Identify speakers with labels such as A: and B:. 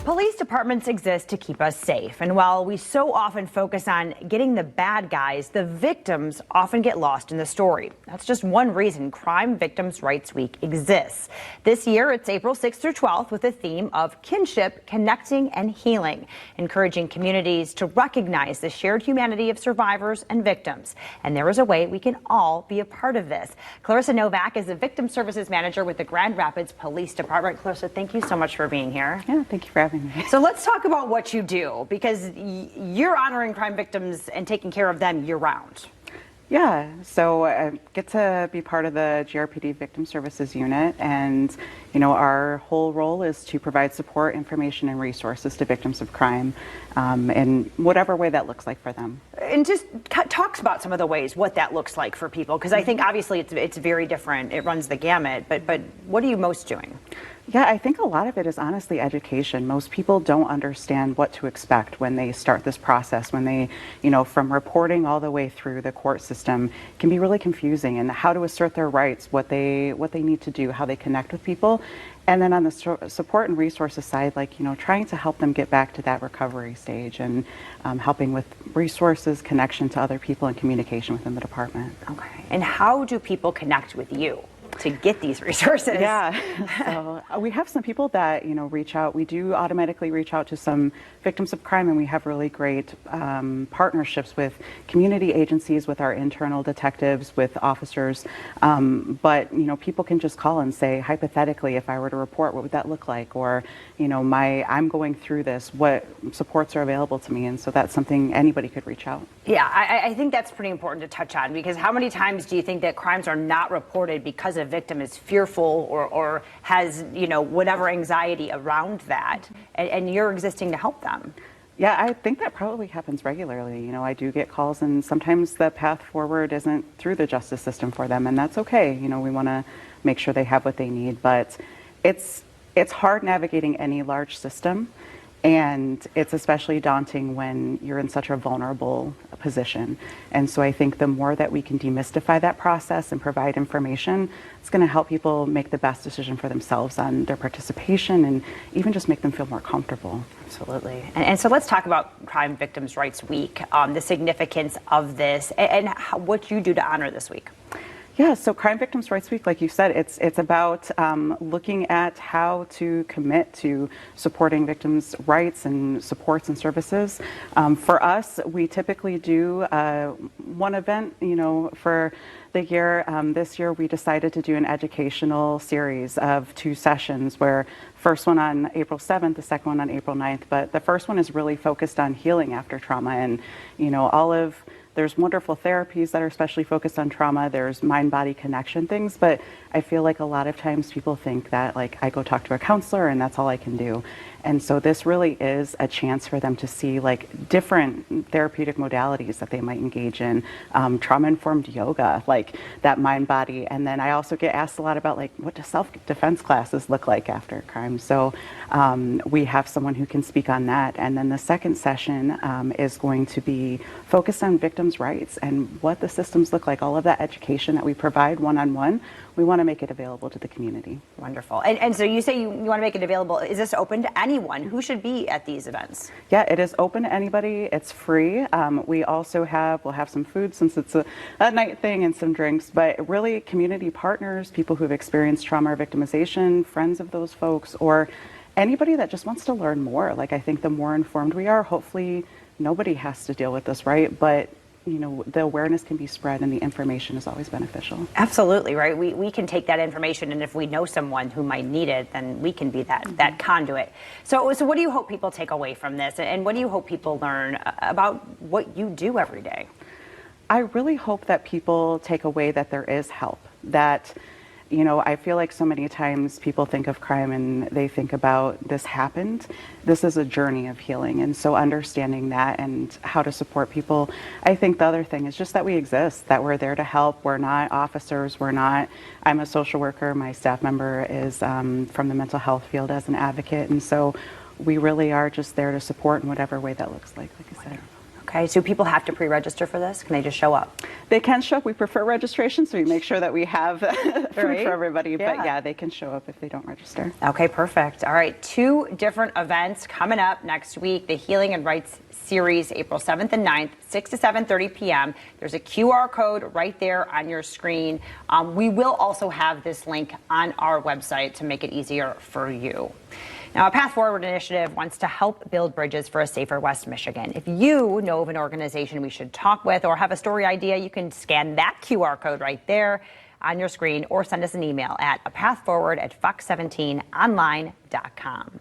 A: Police departments exist to keep us safe. And while we so often focus on getting the bad guys, the victims often get lost in the story. That's just one reason Crime Victims' Rights Week exists. This year, it's April 6th through 12th with the theme of kinship, connecting, and healing, encouraging communities to recognize the shared humanity of survivors and victims. And there is a way we can all be a part of this. Clarissa Novak is the Victim Services Manager with the Grand Rapids Police Department. Clarissa, thank you so much for being here.
B: Yeah, thank you for having me.
A: So let's talk about what you do, because you're honoring crime victims and taking care of them year-round.
B: Yeah, so I get to be part of the GRPD Victim Services Unit, and our whole role is to provide support, information, and resources to victims of crime in whatever way that looks like for them.
A: And just talks about some of the ways what that looks like for people, because I think obviously it's very different. It runs the gamut, but what are you most doing?
B: Yeah, I think a lot of it is honestly education. Most people don't understand what to expect when they start this process, when they, from reporting all the way through the court system, can be really confusing, and how to assert their rights, what they need to do, how they connect with people. And then on the support and resources side, trying to help them get back to that recovery stage and helping with resources, connection to other people, and communication within the department.
A: Okay. And how do people connect with you to get these resources?
B: Yeah, so we have some people that reach out. We do automatically reach out to some victims of crime, and we have really great partnerships with community agencies, with our internal detectives, with officers. But people can just call and say, hypothetically, if I were to report, what would that look like? Or I'm going through this, what supports are available to me? And so that's something anybody could reach out.
A: Yeah, I think that's pretty important to touch on, because how many times do you think that crimes are not reported because a victim is fearful or has whatever anxiety around that, and you're existing to help them?
B: Yeah, I think that probably happens regularly. I do get calls, and sometimes the path forward isn't through the justice system for them, and that's okay. We want to make sure they have what they need, but it's hard navigating any large system. And it's especially daunting when you're in such a vulnerable position. And so I think the more that we can demystify that process and provide information, it's going to help people make the best decision for themselves on their participation, and even just make them feel more comfortable.
A: Absolutely. And so let's talk about Crime Victims' Rights Week, the significance of this, and what you do to honor this week.
B: Yeah, so Crime Victims' Rights Week, like you said, it's about looking at how to commit to supporting victims' rights and supports and services. For us, we typically do one event, for the year. This year, we decided to do an educational series of 2 sessions, where first one on April 7th, the second one on April 9th. But the first one is really focused on healing after trauma, and there's wonderful therapies that are especially focused on trauma. There's mind-body connection things, but I feel like a lot of times people think that I go talk to a counselor and that's all I can do. And so this really is a chance for them to see different therapeutic modalities that they might engage in, trauma-informed yoga, that mind-body. And then I also get asked a lot about what do self-defense classes look like after crime. So we have someone who can speak on that. And then the second session is going to be focused on victims' rights and what the systems look like. All of that education that we provide one-on-one, we want to make it available to the community.
A: Wonderful. And so you say you want to make it available. Is this open to anyone? Who should be at these events?
B: Yeah, it is open to anybody. It's free. We also we'll have some food, since it's a night thing, and some drinks, but really community partners, people who've experienced trauma or victimization, friends of those folks, or anybody that just wants to learn more. I think the more informed we are, hopefully nobody has to deal with this, right? But the awareness can be spread, and the information is always beneficial.
A: Absolutely, right? We can take that information, and if we know someone who might need it, then we can be that conduit. So what do you hope people take away from this, and what do you hope people learn about what you do every day?
B: I really hope that people take away that there is help, that I feel like so many times people think of crime and they think about this happened. This is a journey of healing. And so understanding that and how to support people. I think the other thing is just that we exist, that we're there to help. We're not officers. I'm a social worker. My staff member is from the mental health field as an advocate. And so we really are just there to support in whatever way that looks like you said.
A: Okay, so people have to pre-register for this? Can they just show up?
B: They can show up. We prefer registration, so we make sure that we have food
A: Right?
B: for everybody.
A: Yeah.
B: But yeah, they can show up if they don't register.
A: Okay, perfect. All right, 2 different events coming up next week. The Healing and Rights Series, April 7th and 9th, 6 to 7:30 p.m. There's a QR code right there on your screen. We will also have this link on our website to make it easier for you. Now, a Path Forward initiative wants to help build bridges for a safer West Michigan. If you know of an organization we should talk with or have a story idea, you can scan that QR code right there on your screen or send us an email at apathforward@fox17online.com.